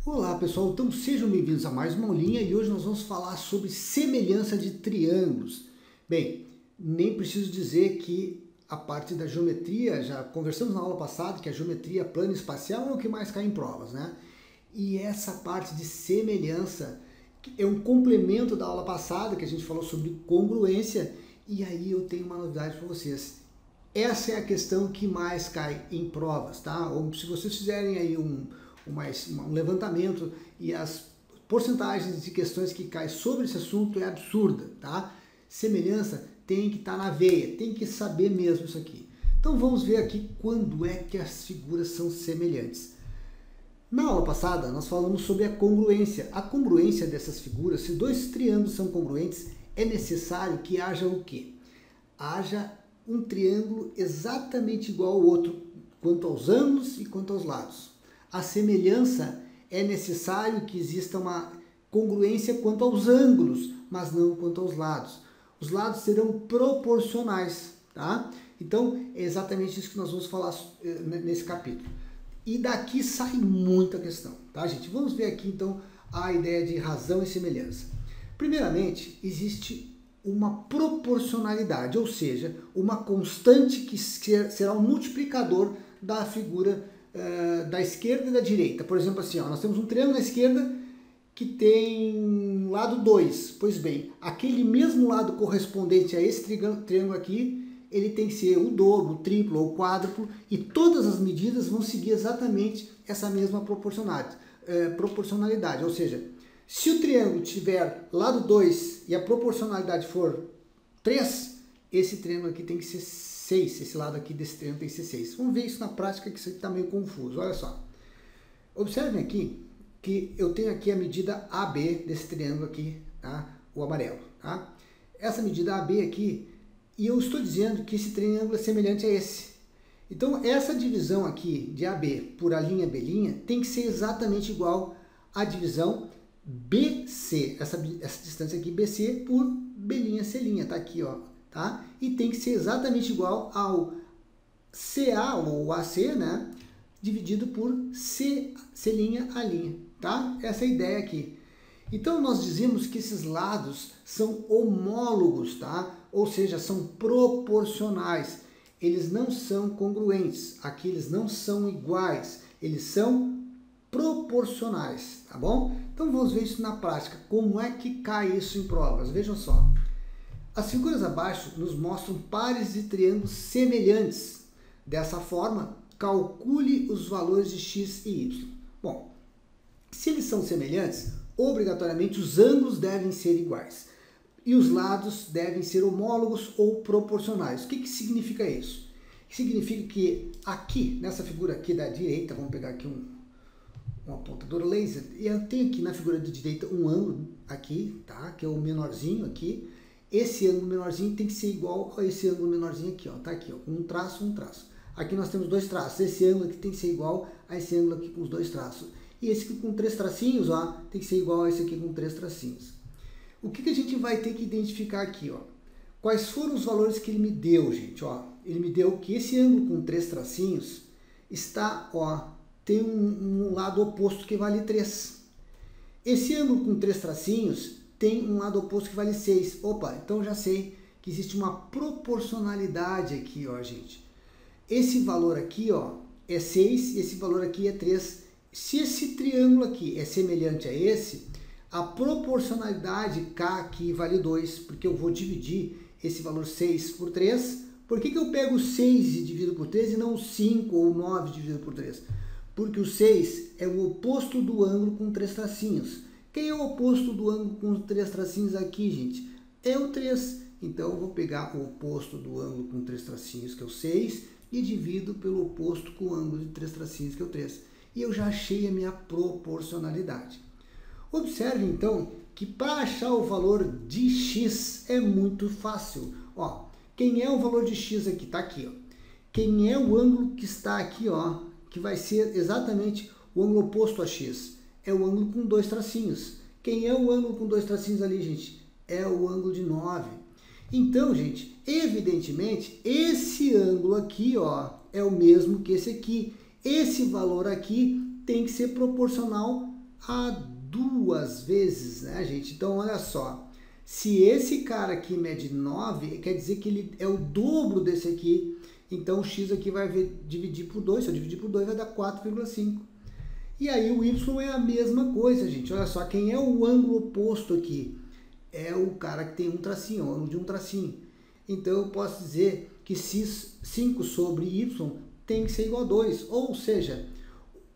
Olá pessoal, então sejam bem-vindos a mais uma aulinha e hoje nós vamos falar sobre semelhança de triângulos. Bem, nem preciso dizer que a parte da geometria, já conversamos na aula passada que a geometria plana e espacial é o que mais cai em provas, né? E essa parte de semelhança é um complemento da aula passada que a gente falou sobre congruência e aí eu tenho uma novidade para vocês. Essa é a questão que mais cai em provas, tá? Ou se vocês fizerem aí um levantamento e as porcentagens de questões que caem sobre esse assunto é absurda, tá? Semelhança tem que estar na veia, tem que saber mesmo isso aqui. Então vamos ver aqui quando é que as figuras são semelhantes. Na aula passada nós falamos sobre a congruência. A congruência dessas figuras, se dois triângulos são congruentes, é necessário que haja o quê? Haja um triângulo exatamente igual ao outro, quanto aos ângulos e quanto aos lados. A semelhança é necessário que exista uma congruência quanto aos ângulos, mas não quanto aos lados. Os lados serão proporcionais, tá? Então, é exatamente isso que nós vamos falar nesse capítulo. E daqui sai muita questão, tá, gente? Vamos ver aqui, então, a ideia de razão e semelhança. Primeiramente, existe uma proporcionalidade, ou seja, uma constante que será um multiplicador da figura da esquerda e da direita. Por exemplo, assim, ó, nós temos um triângulo na esquerda que tem lado 2. Pois bem, aquele mesmo lado correspondente a esse triângulo aqui, ele tem que ser o dobro, o triplo ou o quádruplo, e todas as medidas vão seguir exatamente essa mesma proporcionalidade. Ou seja, se o triângulo tiver lado 2 e a proporcionalidade for 3, esse triângulo aqui tem que ser 6, esse lado aqui desse triângulo tem que ser 6. Vamos ver isso na prática, que isso aqui está meio confuso. Olha só. Observem aqui que eu tenho aqui a medida AB desse triângulo aqui, tá? O amarelo. Tá? Essa medida AB aqui, e eu estou dizendo que esse triângulo é semelhante a esse. Então, essa divisão aqui de AB por a linha B' tem que ser exatamente igual à divisão BC. Essa distância aqui, BC, por B'C', tá aqui, ó. Tá? E tem que ser exatamente igual ao CA ou AC, né? Dividido por C'A', tá? Essa é a ideia aqui. Então nós dizemos que esses lados são homólogos, tá? Ou seja, são proporcionais. Eles não são congruentes. Aqui eles não são iguais. Eles são proporcionais, tá bom? Então vamos ver isso na prática. Como é que cai isso em provas? Vejam só. As figuras abaixo nos mostram pares de triângulos semelhantes. Dessa forma, calcule os valores de x e y. Bom, se eles são semelhantes, obrigatoriamente os ângulos devem ser iguais. E os lados devem ser homólogos ou proporcionais. O que significa isso? Significa que aqui, nessa figura aqui da direita, vamos pegar aqui um apontador laser, e eu tenho aqui na figura da direita um ângulo aqui, tá? Que é o menorzinho aqui. Esse ângulo menorzinho tem que ser igual a esse ângulo menorzinho aqui, ó. Tá aqui, ó, um traço, um traço. Aqui nós temos dois traços. Esse ângulo aqui tem que ser igual a esse ângulo aqui com os dois traços. E esse aqui com 3 tracinhos, ó, tem que ser igual a esse aqui com 3 tracinhos. O que a gente vai ter que identificar aqui, ó? Quais foram os valores que ele me deu, gente, ó? Ele me deu que esse ângulo com 3 tracinhos está, ó, tem um lado oposto que vale 3. Esse ângulo com 3 tracinhos tem um lado oposto que vale 6. Opa, então já sei que existe uma proporcionalidade aqui, ó, gente. Esse valor aqui, ó, é 6 e esse valor aqui é 3. Se esse triângulo aqui é semelhante a esse, a proporcionalidade K aqui vale 2, porque eu vou dividir esse valor 6 por 3. Por que eu pego 6 e divido por 3 e não 5 ou 9 dividido por 3? Porque o 6 é o oposto do ângulo com 3 tracinhos. Quem é o oposto do ângulo com 3 tracinhos aqui, gente? É o 3. Então, eu vou pegar o oposto do ângulo com 3 tracinhos, que é o 6, e divido pelo oposto com o ângulo de 3 tracinhos, que é o 3. E eu já achei a minha proporcionalidade. Observe, então, que para achar o valor de x é muito fácil. Ó, quem é o valor de x aqui? Está aqui, ó. Quem é o ângulo que está aqui, ó, que vai ser exatamente o ângulo oposto a x? É o ângulo com 2 tracinhos. Quem é o ângulo com 2 tracinhos ali, gente? É o ângulo de 9. Então, gente, evidentemente, esse ângulo aqui, ó, é o mesmo que esse aqui. Esse valor aqui tem que ser proporcional a 2 vezes, né, gente? Então, olha só, se esse cara aqui mede 9, quer dizer que ele é o dobro desse aqui, então o x aqui vai dividir por 2, se eu dividir por 2 vai dar 4,5. E aí o y é a mesma coisa, gente, olha só, quem é o ângulo oposto aqui? É o cara que tem um tracinho, o ângulo de um tracinho. Então eu posso dizer que 5 sobre y tem que ser igual a 2, ou seja,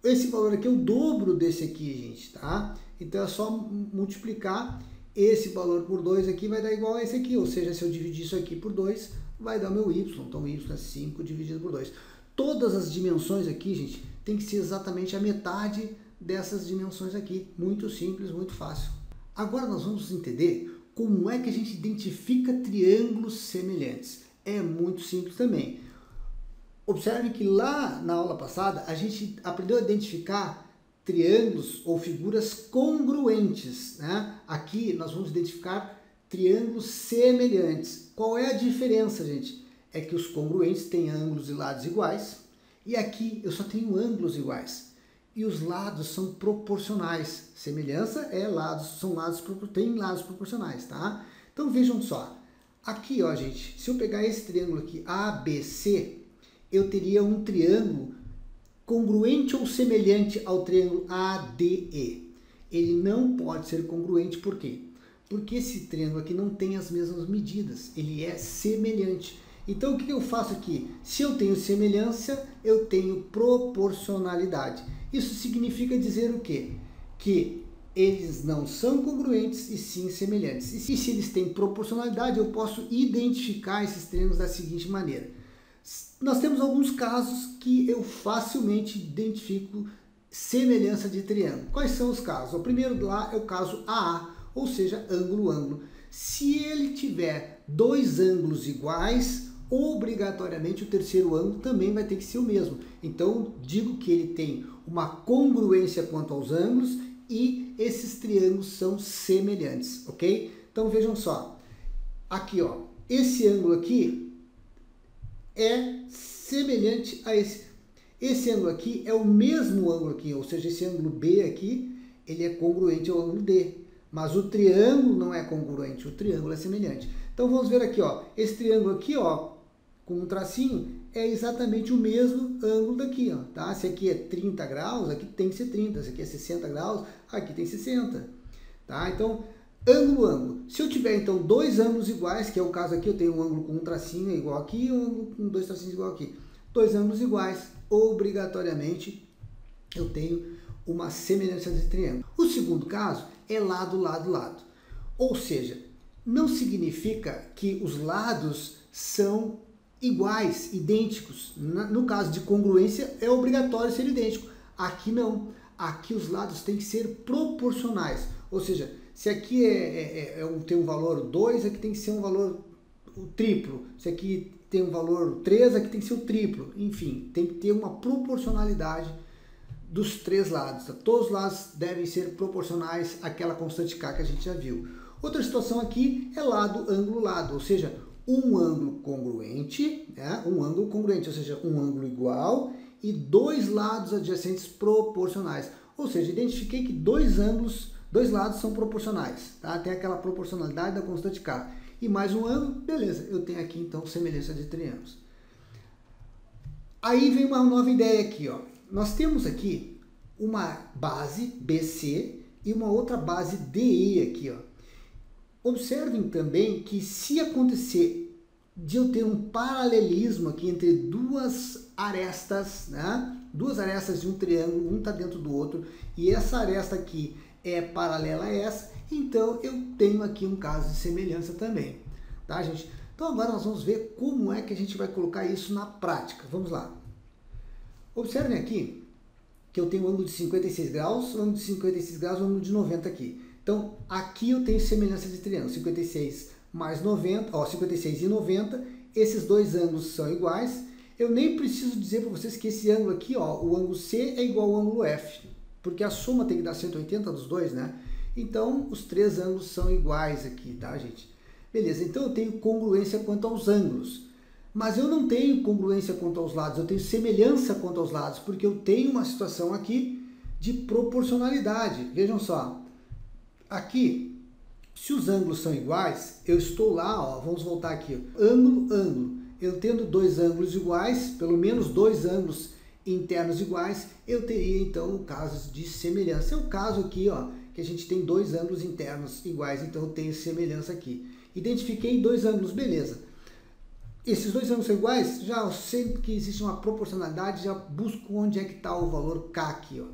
esse valor aqui é o dobro desse aqui, gente, tá? Então é só multiplicar esse valor por 2 aqui, vai dar igual a esse aqui, ou seja, se eu dividir isso aqui por 2, vai dar o meu y, então o y é 5 dividido por 2. Todas as dimensões aqui, gente, tem que ser exatamente a metade dessas dimensões aqui, muito simples, muito fácil. Agora nós vamos entender como é que a gente identifica triângulos semelhantes. É muito simples também. Observe que lá na aula passada a gente aprendeu a identificar triângulos ou figuras congruentes, né? Aqui nós vamos identificar triângulos semelhantes. Qual é a diferença, gente? É que os congruentes têm ângulos e lados iguais e aqui eu só tenho ângulos iguais. E os lados são proporcionais. Semelhança é lados, tem lados proporcionais, tá? Então vejam só. Aqui, ó, gente, se eu pegar esse triângulo aqui, ABC, eu teria um triângulo congruente ou semelhante ao triângulo ADE. Ele não pode ser congruente, por quê? Porque esse triângulo aqui não tem as mesmas medidas, ele é semelhante. Então o que eu faço aqui? Se eu tenho semelhança, eu tenho proporcionalidade. Isso significa dizer o quê? Que eles não são congruentes e sim semelhantes. E se eles têm proporcionalidade, eu posso identificar esses triângulos da seguinte maneira. Nós temos alguns casos que eu facilmente identifico semelhança de triângulo. Quais são os casos? O primeiro lá é o caso AA, ou seja, ângulo-ângulo. Se ele tiver dois ângulos iguais, obrigatoriamente o terceiro ângulo também vai ter que ser o mesmo. Então, digo que ele tem uma congruência quanto aos ângulos e esses triângulos são semelhantes, ok? Então, vejam só. Aqui, ó, esse ângulo aqui é semelhante a esse. Esse ângulo aqui é o mesmo ângulo aqui, ou seja, esse ângulo B aqui, ele é congruente ao ângulo D. Mas o triângulo não é congruente, o triângulo é semelhante. Então vamos ver aqui, ó, esse triângulo aqui, ó, com um tracinho, é exatamente o mesmo ângulo daqui, ó, tá? Se aqui é 30 graus, aqui tem que ser 30. Se aqui é 60 graus, aqui tem 60, tá? Então, ângulo, ângulo. Se eu tiver, então, dois ângulos iguais, que é o caso aqui, eu tenho um ângulo com um tracinho igual aqui e um ângulo com dois tracinhos igual aqui. Dois ângulos iguais, obrigatoriamente, eu tenho uma semelhança de triângulo. O segundo caso é lado, lado, lado. Ou seja, não significa que os lados são iguais, idênticos. No caso de congruência, é obrigatório ser idêntico. Aqui não. Aqui os lados têm que ser proporcionais. Ou seja, se aqui tem um valor 2, aqui tem que ser um valor triplo. Se aqui tem um valor 3, aqui tem que ser o triplo. Enfim, tem que ter uma proporcionalidade dos três lados. Todos os lados devem ser proporcionais àquela constante K que a gente já viu. Outra situação aqui é lado, ângulo, lado. Ou seja, um ângulo congruente, né? Um ângulo congruente, ou seja, um ângulo igual e dois lados adjacentes proporcionais. Ou seja, identifiquei que dois lados são proporcionais, tá? Tem aquela proporcionalidade da constante K. E mais um ângulo, beleza, eu tenho aqui então semelhança de triângulos. Aí vem uma nova ideia aqui, ó. Nós temos aqui uma base BC e uma outra base DE aqui, ó. Observem também que se acontecer de eu ter um paralelismo aqui entre duas arestas, né? Duas arestas de um triângulo, um está dentro do outro, e essa aresta aqui é paralela a essa, então eu tenho aqui um caso de semelhança também, tá, gente? Então agora nós vamos ver como é que a gente vai colocar isso na prática. Vamos lá. Observem aqui que eu tenho um ângulo de 56 graus, um ângulo de 56 graus, um ângulo de 90 aqui. Então, aqui eu tenho semelhança de triângulo, 56 mais 90, ó, 56 e 90, esses dois ângulos são iguais. Eu nem preciso dizer para vocês que esse ângulo aqui, ó, o ângulo C é igual ao ângulo F, porque a soma tem que dar 180 dos dois, né? Então, os três ângulos são iguais aqui, tá, gente? Beleza, então eu tenho congruência quanto aos ângulos, mas eu não tenho congruência quanto aos lados, eu tenho semelhança quanto aos lados, porque eu tenho uma situação aqui de proporcionalidade. Vejam só, aqui, se os ângulos são iguais, eu estou lá, ó, vamos voltar aqui, ângulo, ângulo. Eu tendo dois ângulos iguais, pelo menos dois ângulos internos iguais, eu teria então o caso de semelhança. É o caso aqui, ó, que a gente tem dois ângulos internos iguais, então eu tenho semelhança aqui. Identifiquei dois ângulos, beleza. Esses dois ângulos são iguais, já sempre que existe uma proporcionalidade, já busco onde é que está o valor K aqui, ó.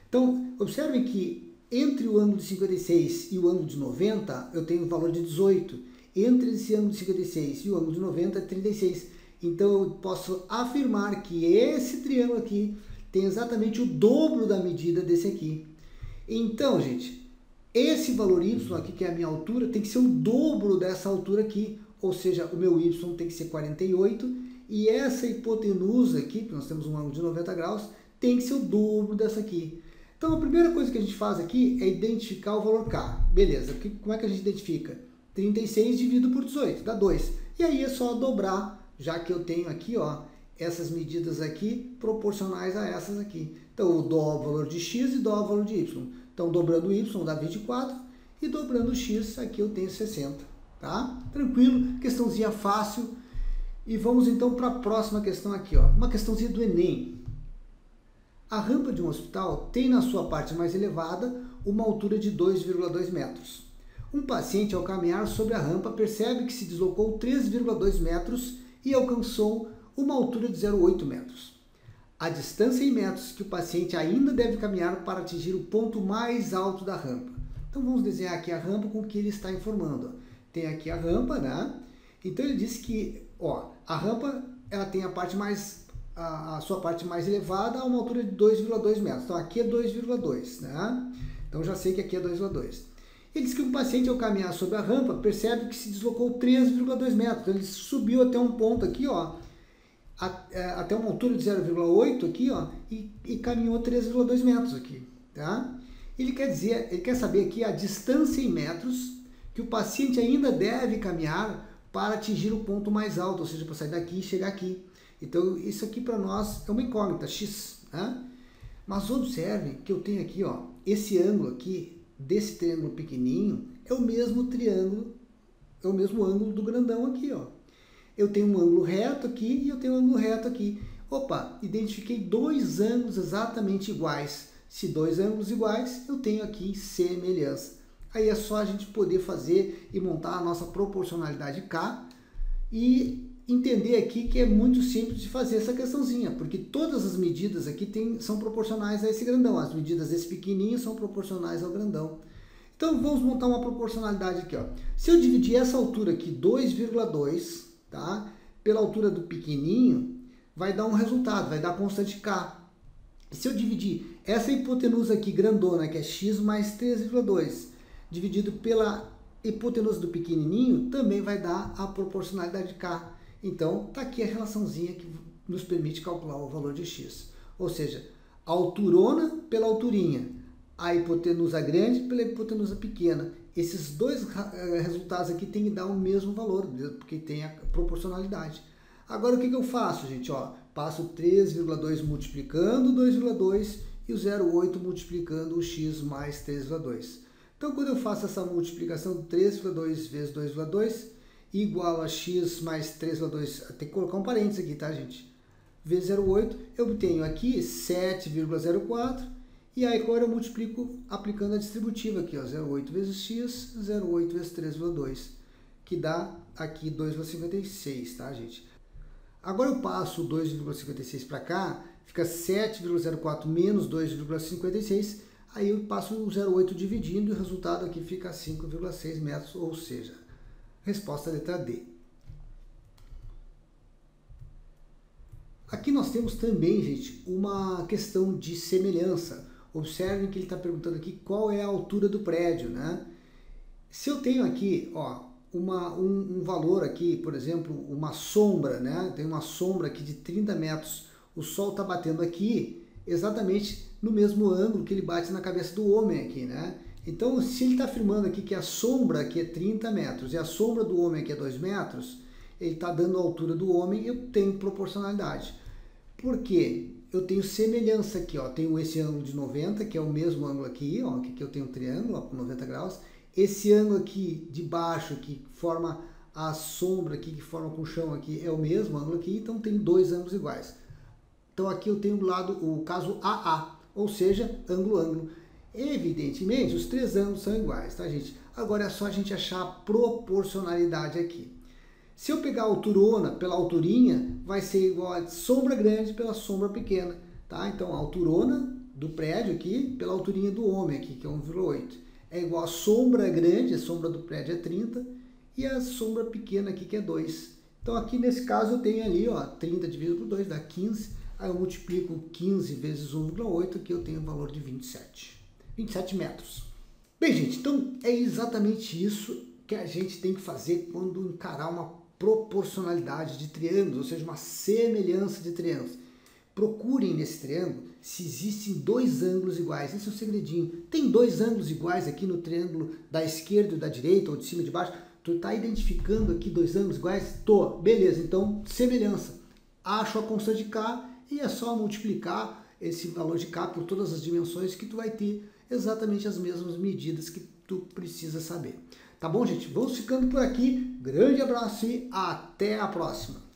Então, observem que entre o ângulo de 56 e o ângulo de 90, eu tenho o valor de 18. Entre esse ângulo de 56 e o ângulo de 90, é 36. Então, eu posso afirmar que esse triângulo aqui tem exatamente o dobro da medida desse aqui. Então, gente, esse valor y aqui, que é a minha altura, tem que ser o dobro dessa altura aqui. Ou seja, o meu y tem que ser 48. E essa hipotenusa aqui, que nós temos um ângulo de 90 graus, tem que ser o dobro dessa aqui. Então, a primeira coisa que a gente faz aqui é identificar o valor K. Beleza, como é que a gente identifica? 36 dividido por 18, dá 2. E aí é só dobrar, já que eu tenho aqui, ó, essas medidas aqui proporcionais a essas aqui. Então, eu dou o valor de x e dou o valor de y. Então, dobrando y dá 24 e dobrando x, aqui eu tenho 60. Tá? Tranquilo, questãozinha fácil. E vamos então para a próxima questão aqui, ó. Uma questãozinha do Enem. A rampa de um hospital tem na sua parte mais elevada uma altura de 2,2 metros. Um paciente, ao caminhar sobre a rampa, percebe que se deslocou 3,2 metros e alcançou uma altura de 0,8 metros. A distância em metros que o paciente ainda deve caminhar para atingir o ponto mais alto da rampa. Então vamos desenhar aqui a rampa com o que ele está informando, ó. Tem aqui a rampa, né? Então ele disse que, ó, a rampa ela tem a sua parte mais elevada a uma altura de 2,2 metros. Então aqui é 2,2, né? Então já sei que aqui é 2,2. Ele disse que um paciente ao caminhar sobre a rampa percebe que se deslocou 3,2 metros. Então ele subiu até um ponto aqui, ó, até uma altura de 0,8 aqui, ó, e caminhou 3,2 metros aqui, tá? Ele quer saber aqui a distância em metros que o paciente ainda deve caminhar para atingir o ponto mais alto, ou seja, para sair daqui e chegar aqui. Então, isso aqui para nós é uma incógnita, x, né? Mas observe que eu tenho aqui, ó, esse ângulo aqui, desse triângulo pequenininho, é o mesmo triângulo, é o mesmo ângulo do grandão aqui, ó. Eu tenho um ângulo reto aqui e eu tenho um ângulo reto aqui. Opa, identifiquei dois ângulos exatamente iguais. Se dois ângulos iguais, eu tenho aqui semelhança. Aí é só a gente poder fazer e montar a nossa proporcionalidade K e entender aqui que é muito simples de fazer essa questãozinha, porque todas as medidas aqui são proporcionais a esse grandão. As medidas desse pequenininho são proporcionais ao grandão. Então vamos montar uma proporcionalidade aqui, ó. Se eu dividir essa altura aqui, 2,2, tá, pela altura do pequenininho, vai dar um resultado, vai dar a constante K. Se eu dividir essa hipotenusa aqui grandona, que é x mais 3,2, dividido pela hipotenusa do pequenininho, também vai dar a proporcionalidade K. Então, está aqui a relaçãozinha que nos permite calcular o valor de x. Ou seja, a alturona pela alturinha, a hipotenusa grande pela hipotenusa pequena. Esses dois resultados aqui tem que dar o mesmo valor, porque tem a proporcionalidade. Agora, o que eu faço, gente? Ó, passo 3,2 multiplicando 2,2 e o 0,8 multiplicando o x mais 3,2. Então, quando eu faço essa multiplicação de 3,2 vezes 2,2 igual a x mais 3,2, tem que colocar um parênteses aqui, tá, gente? Vezes 0,8, eu obtenho aqui 7,04 e aí agora eu multiplico aplicando a distributiva aqui, ó, 0,8 vezes x, 0,8 vezes 3,2, que dá aqui 2,56, tá, gente? Agora eu passo o 2,56 para cá, fica 7,04 menos 2,56, aí eu passo o 0,8 dividindo e o resultado aqui fica 5,6 metros, ou seja, resposta letra D. Aqui nós temos também, gente, uma questão de semelhança. Observem que ele está perguntando aqui qual é a altura do prédio, né? Se eu tenho aqui, ó, um valor aqui, por exemplo, uma sombra, né? Tem uma sombra aqui de 30 metros, o sol está batendo aqui exatamente no mesmo ângulo que ele bate na cabeça do homem aqui, né? Então, se ele está afirmando aqui que a sombra aqui é 30 metros e a sombra do homem aqui é 2 metros, ele está dando a altura do homem e eu tenho proporcionalidade. Por quê? eu tenho semelhança aqui, ó. Tenho esse ângulo de 90, que é o mesmo ângulo aqui, ó. Aqui eu tenho um triângulo, ó, com 90 graus. Esse ângulo aqui de baixo, que forma a sombra aqui, que forma com o chão aqui, é o mesmo ângulo aqui, então tem dois ângulos iguais. Então aqui eu tenho do lado o caso AA, ou seja, ângulo-ângulo. Evidentemente, os três ângulos são iguais, tá, gente? Agora é só a gente achar a proporcionalidade aqui. Se eu pegar a alturona pela alturinha, vai ser igual a sombra grande pela sombra pequena, tá? Então a alturona do prédio aqui pela alturinha do homem aqui, que é 1,8. É igual a sombra grande, a sombra do prédio é 30, e a sombra pequena aqui que é 2. Então aqui nesse caso eu tenho ali, ó, 30 dividido por 2 dá 15, aí eu multiplico 15 vezes 1,8, aqui eu tenho o valor de 27 metros. Bem, gente, então é exatamente isso que a gente tem que fazer quando encarar uma proporcionalidade de triângulos, ou seja, uma semelhança de triângulos. Procurem nesse triângulo se existem dois ângulos iguais. Esse é o segredinho. Tem dois ângulos iguais aqui no triângulo da esquerda e da direita, ou de cima e de baixo? Tu está identificando aqui dois ângulos iguais? Tô. Beleza, então semelhança. Acho a constante de K e é só multiplicar esse valor de K por todas as dimensões que tu vai ter exatamente as mesmas medidas que tu precisa saber. Tá bom, gente? Vamos ficando por aqui. Grande abraço e até a próxima!